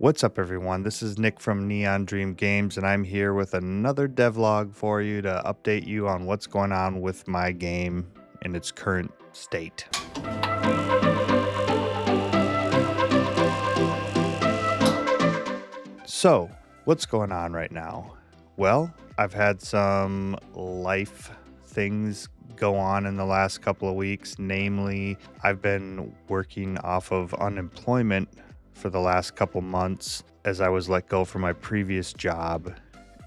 What's up, everyone? This is Nick from Neon Dream Games, and I'm here with another devlog for you to update you on what's going on with my game in its current state. So, what's going on right now? Well, I've had some life things go on in the last couple of weeks. Namely, I've been working off of unemployment for the last couple months as I was let go from my previous job.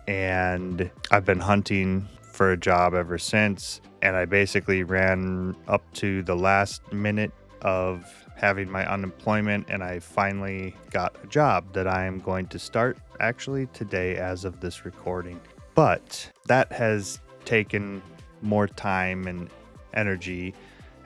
And I've been hunting for a job ever since. And I basically ran up to the last minute of having my unemployment, and I finally got a job that I am going to start actually today as of this recording. But that has taken more time and energy,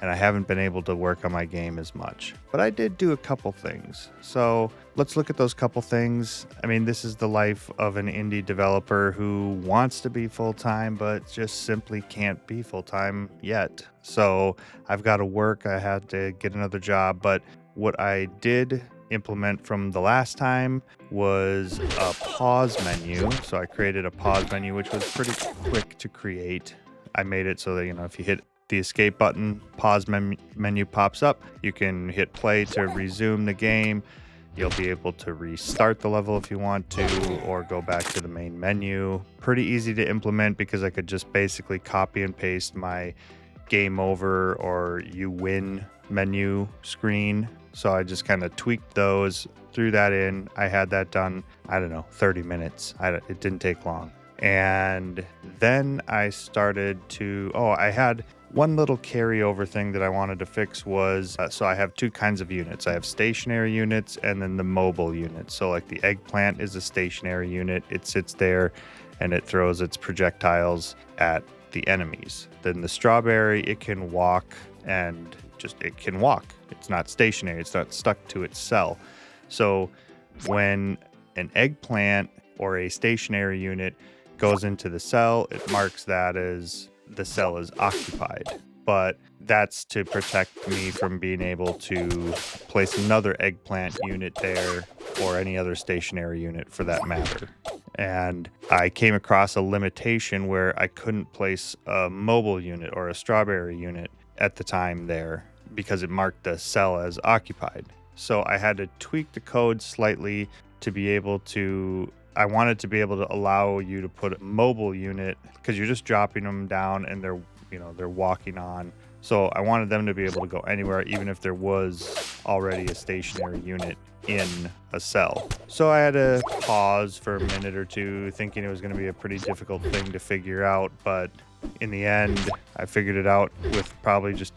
and I haven't been able to work on my game as much. But I did do a couple things. So let's look at those couple things. I mean, this is the life of an indie developer who wants to be full-time, but just simply can't be full-time yet. So I've got to work. I had to get another job. But what I did implement from the last time was a pause menu. So I created a pause menu, which was pretty quick to create. I made it so that, if you hit the escape button, pause menu pops up. You can hit play to resume the game. You'll be able to restart the level if you want to, or go back to the main menu. Pretty easy to implement because I could just basically copy and paste my game over or you win menu screen. So I just kind of tweaked those, threw that in. I had that done, 30 minutes. It didn't take long. And then I started to, I had one little carryover thing that I wanted to fix was, so I have two kinds of units. I have stationary units and then the mobile units. So like the eggplant is a stationary unit. It sits there and it throws its projectiles at the enemies. Then the strawberry, it can walk and it can walk. It's not stationary. It's not stuck to its cell. So when an eggplant or a stationary unit goes into the cell, it marks that as the cell is occupied. But that's to protect me from being able to place another eggplant unit there or any other stationary unit for that matter. And I came across a limitation where I couldn't place a mobile unit or a strawberry unit at the time there because it marked the cell as occupied. So I had to tweak the code slightly to be able to, I wanted to be able to allow you to put a mobile unit because you're just dropping them down and they're walking on. So I wanted them to be able to go anywhere, even if there was already a stationary unit in a cell. So I had to pause for a minute or two, thinking it was going to be a pretty difficult thing to figure out. But in the end, I figured it out with probably just,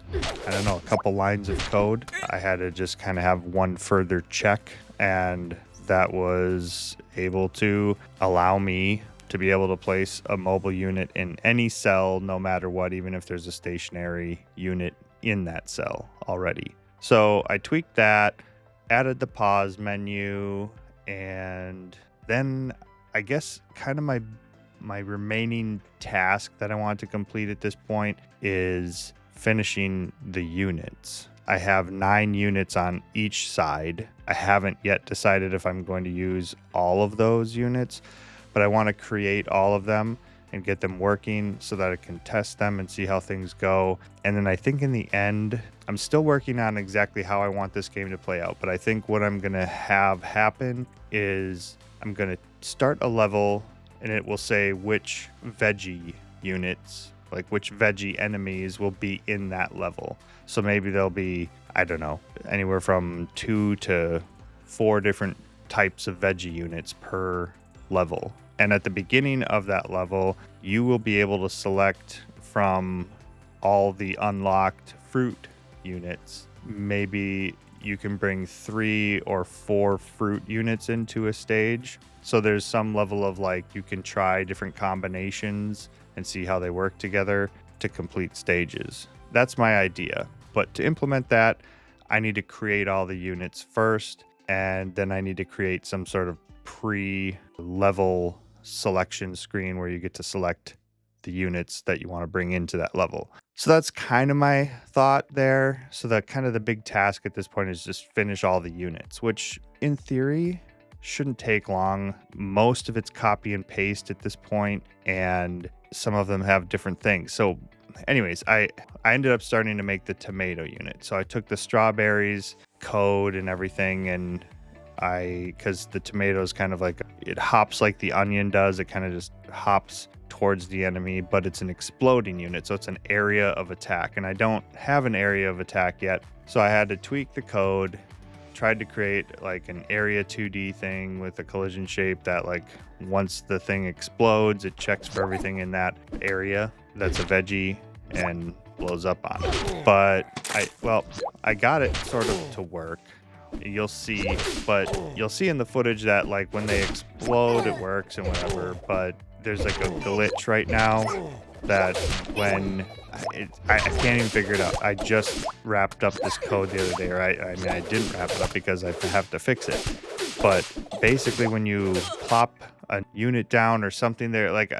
a couple lines of code. I had to just kind of have one further check, and that was able to allow me to be able to place a mobile unit in any cell, no matter what, even if there's a stationary unit in that cell already. So I tweaked that, added the pause menu, and then I guess kind of my remaining task that I want to complete at this point is finishing the units. I have 9 units on each side. I haven't yet decided if I'm going to use all of those units, but I want to create all of them and get them working so that I can test them and see how things go. And then I think in the end, I'm still working on exactly how I want this game to play out, but I think what I'm going to have happen is I'm going to start a level and it will say which veggie units, like which veggie enemies will be in that level. So maybe there'll be, anywhere from 2 to 4 different types of veggie units per level. And at the beginning of that level, you will be able to select from all the unlocked fruit units. Maybe you can bring 3 or 4 fruit units into a stage. So there's some level of you can try different combinations and see how they work together to complete stages. That's my idea. But to implement that, I need to create all the units first, and then I need to create some sort of pre-level selection screen where you get to select the units that you want to bring into that level. So that's kind of my thought there. So that kind of the big task at this point is just finish all the units, which in theory Shouldn't take long. Most of it's copy and paste at this point, and some of them have different things. So anyways, I ended up starting to make the tomato unit. So I took the strawberries code and everything, and because the tomato is kind of like, it hops like the onion does. It kind of just hops towards the enemy, but it's an exploding unit, so it's an area of attack, and I don't have an area of attack yet, so I had to tweak the code. Tried to create like an area 2D thing with a collision shape that, like, once the thing explodes, it checks for everything in that area that's a veggie and blows up on it. But I got it sort of to work. You'll see in the footage that, like, when they explode, it works and whatever, but there's like a glitch right now that when I can't even figure it out. I just wrapped up this code the other day, or I mean, I didn't wrap it up because I have to fix it. But basically, when you plop a unit down or something there, like,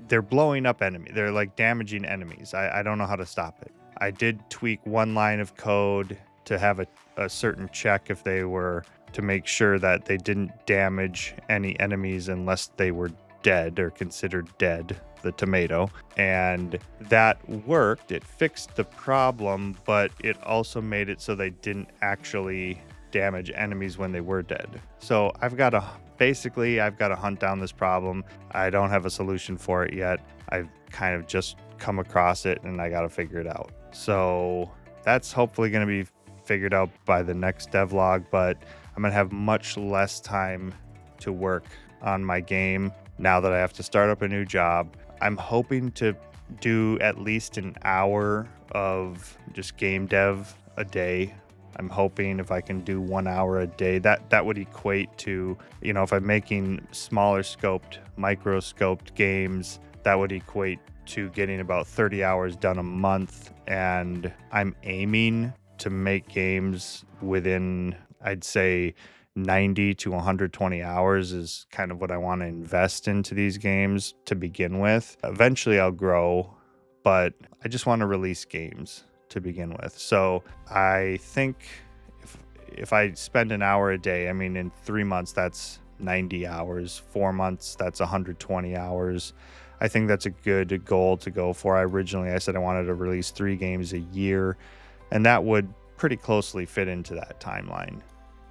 they're blowing up enemy. They're like damaging enemies. I don't know how to stop it. I did tweak one line of code to have a certain check if they were, to make sure that they didn't damage any enemies unless they were dead or considered dead, the tomato, and that worked. It fixed the problem, but it also made it so they didn't actually damage enemies when they were dead. So I've got to hunt down this problem. I don't have a solution for it yet. I've kind of just come across it and I got to figure it out. So that's hopefully going to be figured out by the next devlog, but I'm going to have much less time to work on my game now that I have to start up a new job. I'm hoping to do at least an hour of just game dev a day. I'm hoping if I can do 1 hour a day, that would equate to, if I'm making smaller scoped, micro scoped games, that would equate to getting about 30 hours done a month. And I'm aiming to make games within, I'd say, 90 to 120 hours is kind of what I want to invest into these games to begin with. Eventually I'll grow, but I just want to release games to begin with. So I think if I spend an hour a day, I mean, in 3 months, that's 90 hours. 4 months, that's 120 hours. I think that's a good goal to go for. I said I wanted to release 3 games a year, and that would pretty closely fit into that timeline.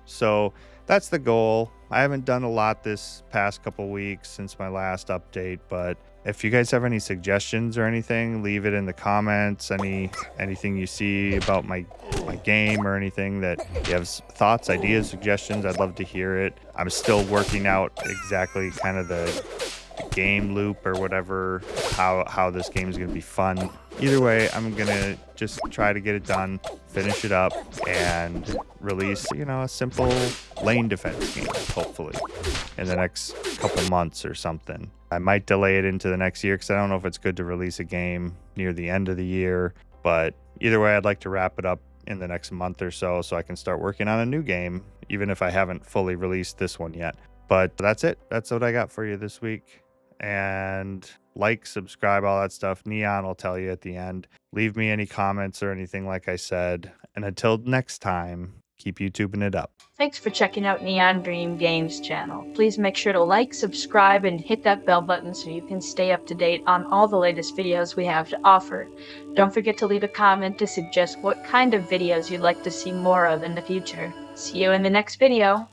So that's the goal. I haven't done a lot this past couple weeks since my last update, but if you guys have any suggestions or anything, leave it in the comments. Anything you see about my game or anything that you have thoughts, ideas, suggestions, I'd love to hear it. I'm still working out exactly kind of the game loop or whatever, how this game is going to be fun. Either way, I'm going to just try to get it done, finish it up, and release, a simple lane defense game, hopefully, in the next couple months or something. I might delay it into the next year because I don't know if it's good to release a game near the end of the year. But either way, I'd like to wrap it up in the next month or so I can start working on a new game, even if I haven't fully released this one yet. But that's it. That's what I got for you this week. And like, subscribe, all that stuff. Neon will tell you at the end. Leave me any comments or anything, like I said. And until next time, keep YouTubing it up. Thanks for checking out Neon Dream Games channel. Please make sure to like, subscribe, and hit that bell button so you can stay up to date on all the latest videos we have to offer. Don't forget to leave a comment to suggest what kind of videos you'd like to see more of in the future. See you in the next video.